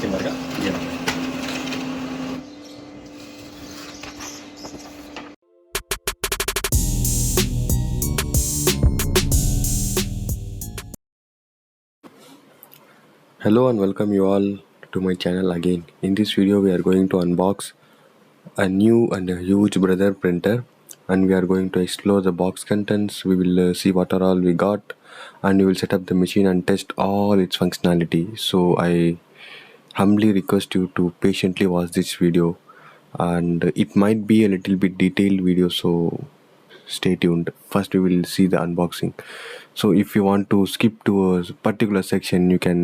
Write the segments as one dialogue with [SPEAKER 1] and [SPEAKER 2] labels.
[SPEAKER 1] చివరిగా గీయడం.
[SPEAKER 2] Hello and welcome you all to my channel again. In this video we are going to unbox a new and a huge brother printer, and we are going to explore the box contents. We will see what are all we got, and we will set up the machine and test all its functionality. So I humbly request you to patiently watch this video, and it might be a little bit detailed video, so stay tuned. First we will see the unboxing. So if you want to skip to a particular section, you can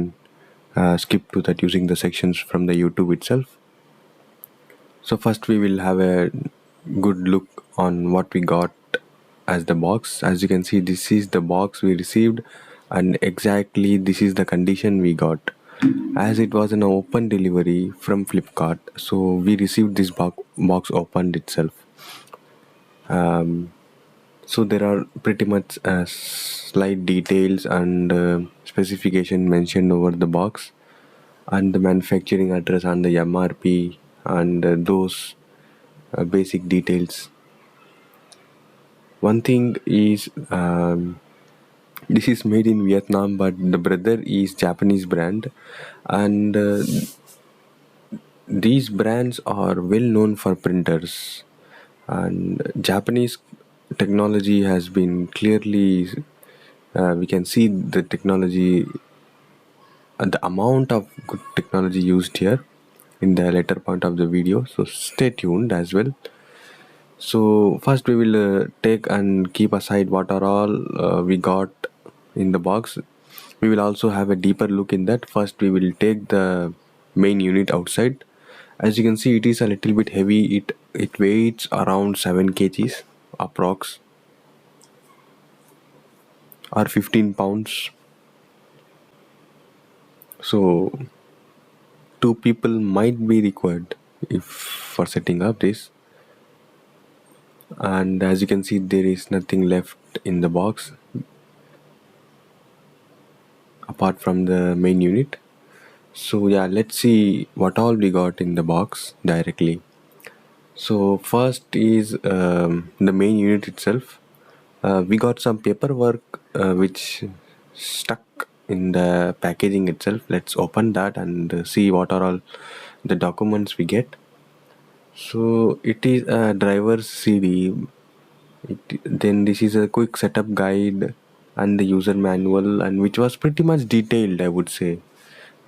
[SPEAKER 2] skip to that using the sections from the YouTube itself. So first we will have a good look on what we got as the box. As you can see, this is the box we received, and exactly this is the condition we got, as it was an open delivery from Flipkart. So we received this box opened itself. So there are pretty much slight details and specification mentioned over the box, and the manufacturing address and the MRP, and those basic details. One thing is, this is made in Vietnam, but the brother is Japanese brand, and these brands are well known for printers, and Japanese technology has been clearly, we can see the technology and the amount of good technology used here in the later part of the video, so stay tuned as well. So first we will take and keep aside what are all we got in the box. We will also have a deeper look in that. First we will take the main unit outside. As you can see, it is a little bit heavy. It weighs around 7 kgs approx, or 15 pounds. So 2 people might be required if for setting up this. And as you can see, there is nothing left in the box apart from the main unit. So yeah, let's see what all we got in the box directly. So first is the main unit itself. We got some paperwork which stuck in the packaging itself. Let's open that and see what are all the documents we get. So it is a driver's CD. Then this is a quick setup guide and the user manual, and which was pretty much detailed, I would say.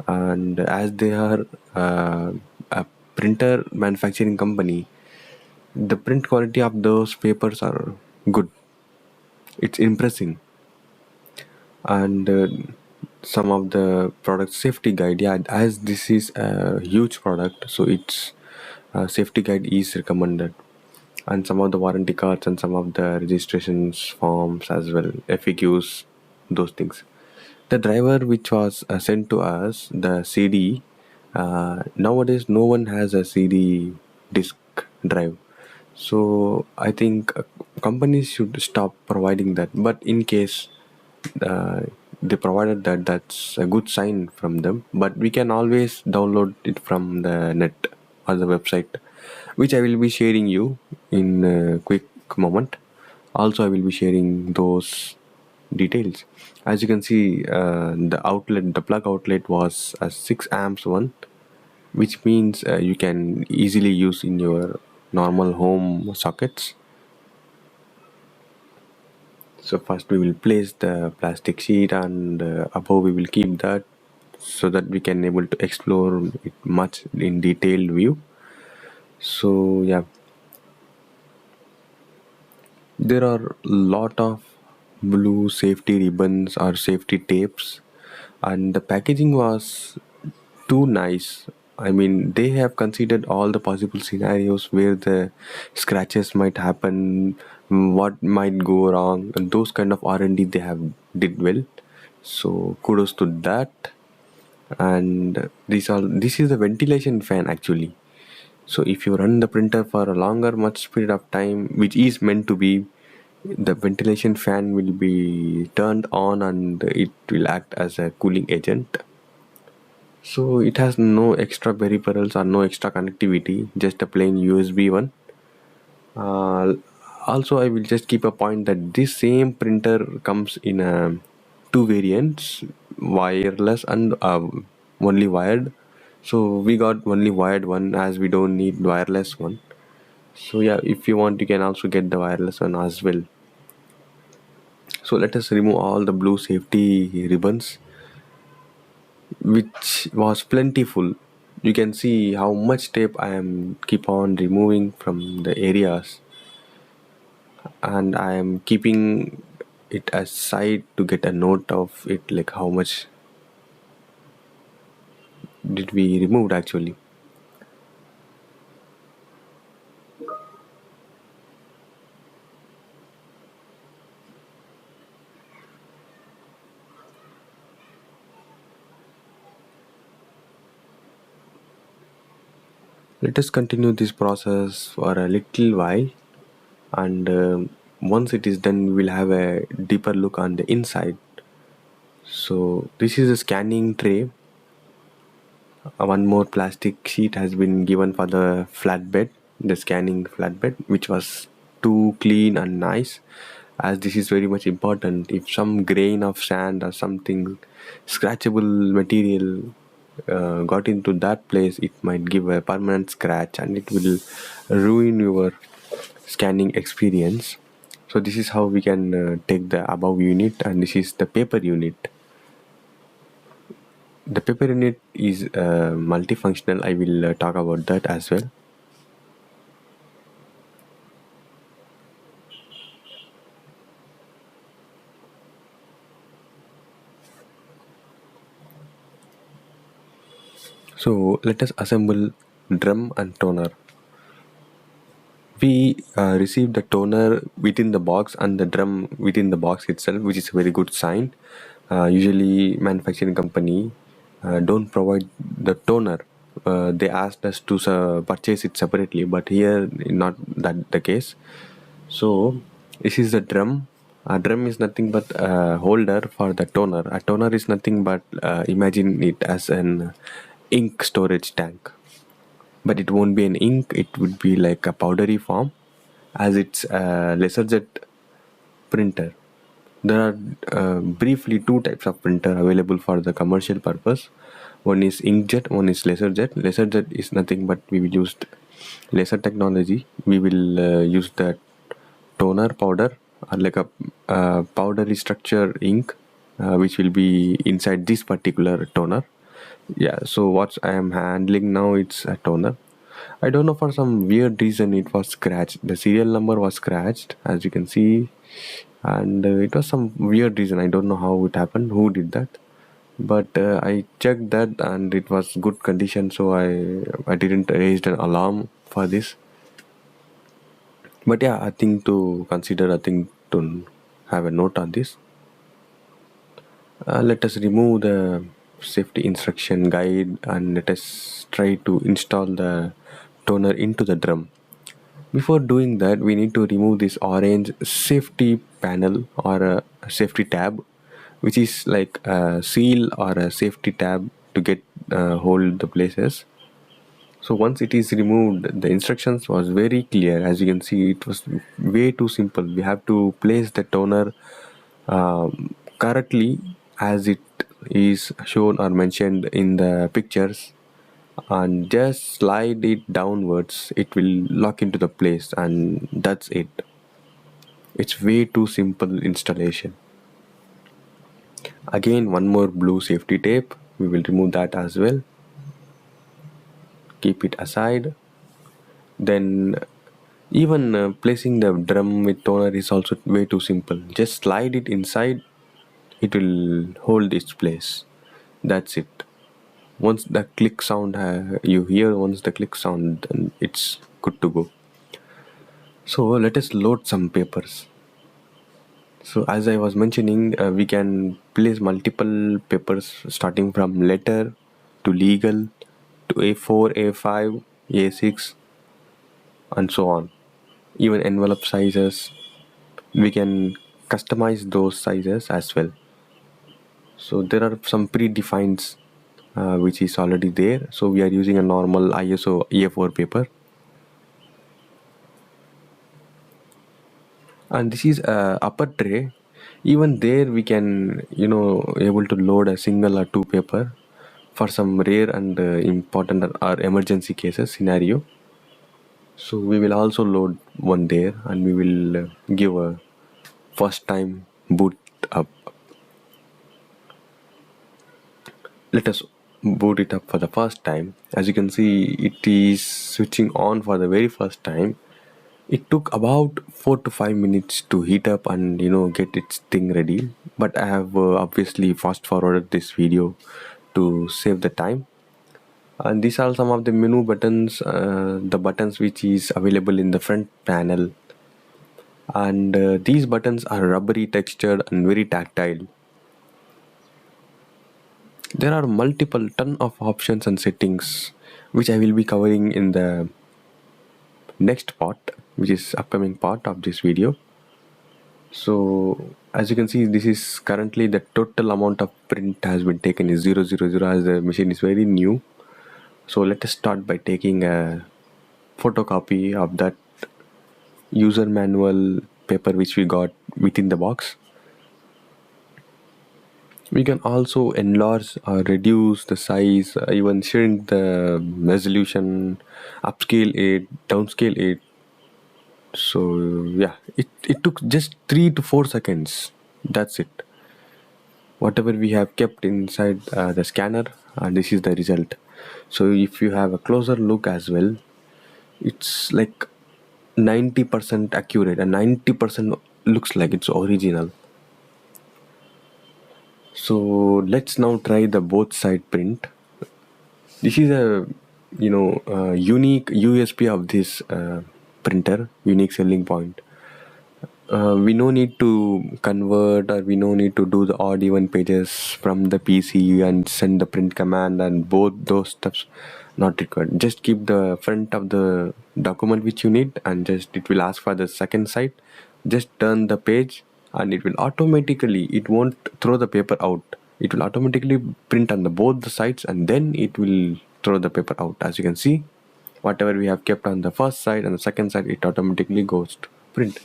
[SPEAKER 2] And as they are a printer manufacturing company, the print quality of those papers are good. It's impressive. And some of the product safety guide, yeah, as this is a huge product, so its safety guide is recommended, and some of the warranty cards and some of the registrations forms as well, FAQs, those things. The driver which was sent to us, the CD, nowadays no one has a CD disk drive. So I think companies should stop providing that. But in case uh, they provided that, that's a good sign from them. But we can always download it from the net or the website, which I will be sharing you in a quick moment. Also, I will be sharing those details. As you can see, the plug outlet was a 6 amps one, which means you can easily use in your normal home sockets. So first we will place the plastic sheet, and above we will keep that so that we can able to explore it much in detailed view. So yeah, there are lot of blue safety ribbons or safety tapes, and the packaging was too nice. I mean, they have considered all the possible scenarios where the scratches might happen, what might go wrong, and those kind of R&D they have did well. So kudos to that. And this is a ventilation fan actually. So if you run the printer for a longer much period of time, which is meant to be, the ventilation fan will be turned on and it will act as a cooling agent. So it has no extra peripherals or no extra connectivity, just a plain USB one. Uh, Also, I will just keep a point that this same printer comes in two variants, wireless and only wired. So we got only wired one as we don't need wireless one. So yeah, if you want, you can also get the wireless one as well. So let us remove all the blue safety ribbons, which was plentiful. You can see how much tape I am keep on removing from the areas, and I am keeping it aside to get a note of it, like how much did we removed actually. Let us continue this process for a little while, and once it is done, we will have a deeper look on the inside. So this is a scanning tray. One more plastic sheet has been given for the flatbed, the scanning flatbed, which was too clean and nice, as this is very much important. If some grain of sand or something scratchable material got into that place, it might give a permanent scratch and it will ruin your scanning experience. So this is how we can take the above unit, and this is the paper unit. The paper unit is multifunctional. I will talk about that as well. So let us assemble drum and toner. We received the toner within the box and the drum within the box itself, which is a very good sign. Usually manufacturing company don't provide the toner. They asked us to purchase it separately, but here not that the case. So this is the drum. A drum is nothing but a holder for the toner. A toner is nothing but imagine it as an ink storage tank. But it won't be an ink, it would be like a powdery form, as it's a laserjet printer. There are briefly two types of printer available for the commercial purpose. One is inkjet, one is laserjet. Laserjet is nothing but we will use laser technology. We will use the toner powder, or like a powdery structure ink, which will be inside this particular toner. Yeah, so what I am handling now, it's a toner. I don't know, for some weird reason it was scratched. The serial number was scratched, as you can see, and it was some weird reason. I don't know how it happened, who did that, but I checked that and it was good condition, so I didn't raise an alarm for this. But yeah, I think to consider, I think to have a note on this. Let us remove the safety instruction guide and let us try to install the toner into the drum. Before doing that, we need to remove this orange safety panel or a safety tab, which is like a seal or a safety tab to get hold the places. So once it is removed, the instructions was very clear. As you can see, it was way too simple. We have to place the toner correctly as it is shown or mentioned in the pictures, and just slide it downwards. It will lock into the place, and that's it. It's way too simple installation. Again, one more blue safety tape. We will remove that as well. Keep it aside. Then even placing the drum with toner is also way too simple. Just slide it inside, it will hold its place. That's it. Once the click sound you hear, once the click sound, then it's good to go. So let us load some papers. So as I was mentioning, we can place multiple papers starting from letter to legal to A4, A5, A6, and so on. Even envelope sizes, we can customize those sizes as well. So there are some predefined which is already there. So we are using a normal ISO A4 paper, and this is a upper tray. Even there we can able to load a single or two paper for some rare and important or emergency cases scenario. So we will also load one there, and we will give a first time boot up. Let us boot it up for the first time. As you can see, it is switching on for the very first time. It took about 4 to 5 minutes to heat up and get its thing ready, but I have obviously fast forwarded this video to save the time. And these are some of the menu buttons, the buttons which is available in the front panel, and these buttons are rubbery textured and very tactile. There are multiple ton of options and settings which I will be covering in the next part, which is upcoming part of this video. So as you can see, this is currently the total amount of print has been taken is 000, as the machine is very new. So let us start by taking a photocopy of that user manual paper which we got within the box. We can also enlarge or reduce the size, even shrink the resolution, upscale it, downscale it. So yeah, it took just 3 to 4 seconds. That's it. Whatever we have kept inside the scanner, and this is the result. So if you have a closer look as well, it's like 90% accurate and 90% looks like it's original. So let's now try the both side print. This is a unique USP of this printer, unique selling point. We no need to convert, or we no need to do the odd even pages from the PC and send the print command, and both those steps not required. Just keep the front of the document which you need, and just it will ask for the second side. Just turn the page, and it will automatically, it won't throw the paper out. It will automatically print on the both the sides, and then it will throw the paper out. As you can see, whatever we have kept on the first side and the second side, it automatically goes to print.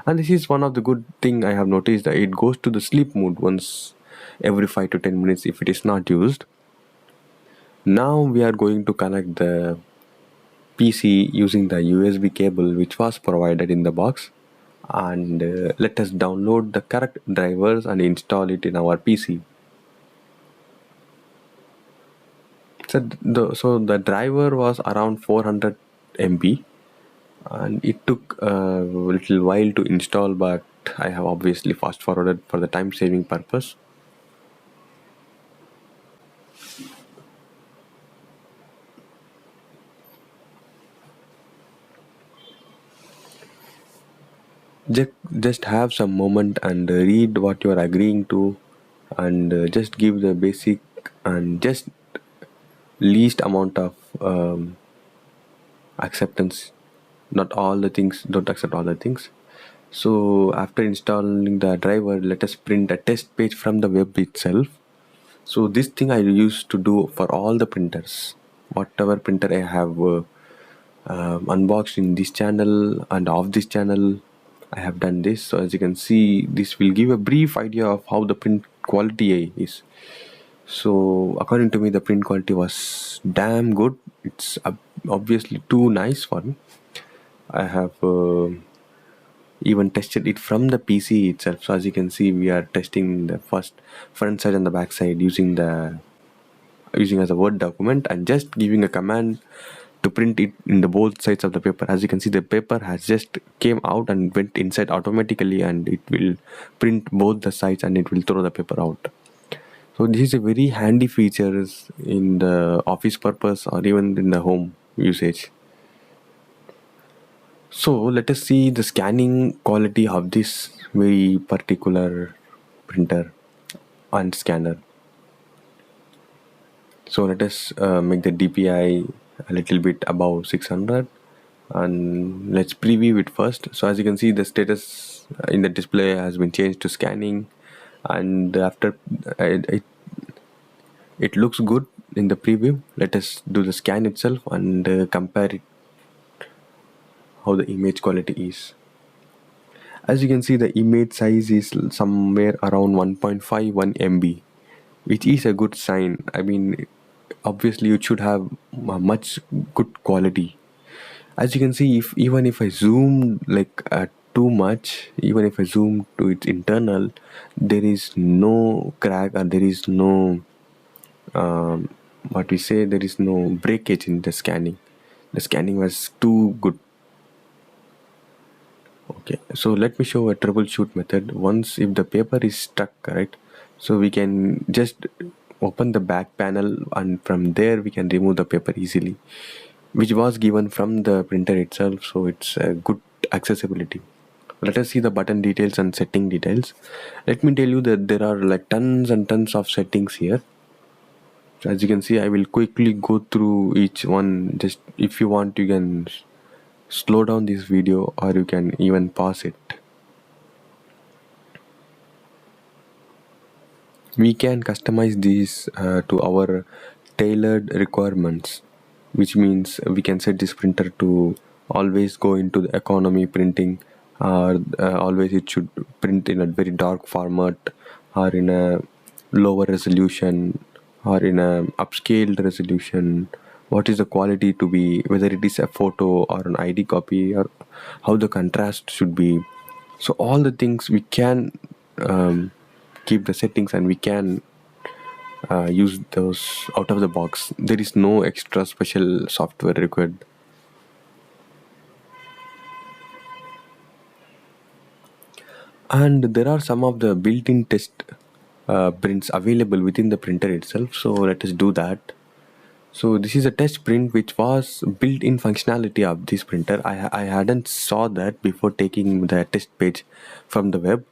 [SPEAKER 2] And this is one of the good thing I have noticed, that it goes to the sleep mode once every 5 to 10 minutes if it is not used. Now we are going to connect the PC using the USB cable which was provided in the box, and let us download the correct drivers and install it in our PC. So the driver was around 400 MB, and it took a little while to install, but I have obviously fast forwarded for the time saving purpose. Just have some moment and read what you are agreeing to, and just give the basic and just least amount of acceptance. Not all the things, don't accept all the things. So after installing the driver, let us print a test page from the web itself. So this thing I used to do for all the printers, whatever printer I have unboxed in this channel and off this channel, I have done this. So as you can see, this will give a brief idea of how the print quality is. So according to me, the print quality was damn good. It's obviously too nice for me. I have even tested it from the PC itself. So as you can see, we are testing the first front side and the back side using as a Word document, and just giving a command to print it in the both sides of the paper. As you can see, the paper has just came out and went inside automatically, and it will print both the sides and it will throw the paper out. So this is a very handy features in the office purpose or even in the home usage. So let us see the scanning quality of this very particular printer and scanner. So let us make the DPI a little bit above 600, and let's preview it first. So as you can see, the status in the display has been changed to scanning, and after it looks good. in the preview. Let us do the scan itself and compare it, how the image quality is. As you can see, the image size is somewhere around 1.51 MB, which is a good sign. I mean, obviously it should have a much good quality. As you can see, if even if I zoom like too much, even if I zoom to its internal, there is no crack, or there is no what we say, there is no breakage in the scanning. The scanning was too good. Okay, so let me show a troubleshoot method. Once if the paper is stuck, right, so we can just open the back panel, and from there we can remove the paper easily, which was given from the printer itself, so it's a good accessibility. Let us see the button details and setting details. Let me tell you that there are like tons and tons of settings here. So as you can see, I will quickly go through each one. Just if you want, you can slow down this video, or you can even pause it. We can customize these to our tailored requirements, which means we can set this printer to always go into the economy printing, or always it should print in a very dark format, or in a lower resolution, or in a upscaled resolution. What is the quality to be, whether it is a photo or an ID copy, or how the contrast should be. So all the things we can keep the settings, and we can use those out of the box. There is no extra special software required. And there are some of the built-in test prints available within the printer itself, so let us do that. So this is a test print which was built-in functionality of this printer. I hadn't saw that before taking the test page from the web,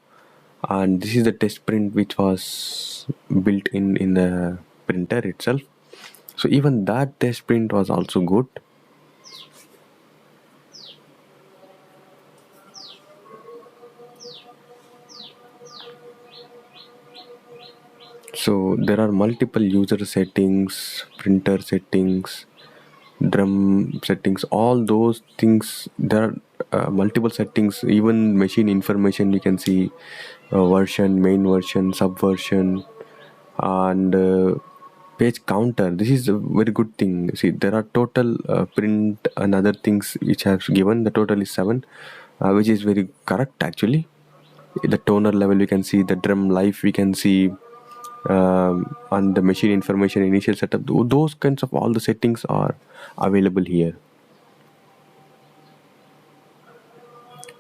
[SPEAKER 2] and this is the test print which was built in the printer itself. So even that test print was also good. So there are multiple user settings, printer settings, drum settings, all those things. There are multiple settings, even machine information. You can see version, main version, subversion, and page counter. This is a very good thing. See, there are total print and other things which have given. The total is 7, which is very correct actually. The toner level we can see, the drum life we can see, and the machine information, initial setup, those kinds of all the settings are available here.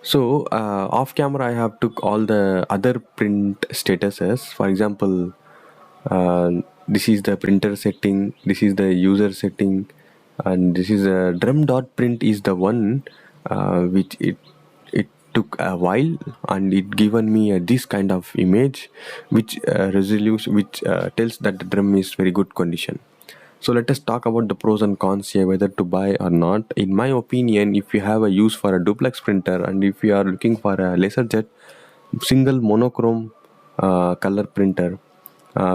[SPEAKER 2] So off camera I have took all the other print statuses. For example, uh, this is the printer setting, this is the user setting, and this is a drum dot print is the one which it took a while, and it given me this kind of image which resolution, which tells that the drum is very good condition. So let us talk about the pros and cons here, whether to buy or not. In my opinion, if you have a use for a duplex printer, and if you are looking for a laserjet single monochrome color printer,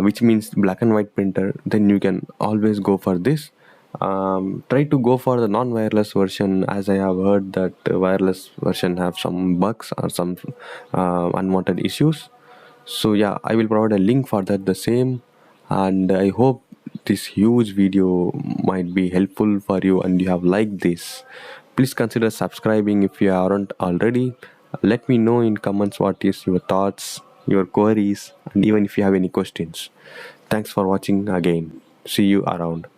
[SPEAKER 2] which means black and white printer, then you can always go for this. Try to go for the non-wireless version, as I have heard that wireless version have some bugs or some unwanted issues. So yeah, I will provide a link for that the same, and I hope this huge video might be helpful for you and you have liked this. Please consider subscribing if you aren't already. Let me know in comments what is your thoughts, your queries, and even if you have any questions. Thanks for watching again. See you around.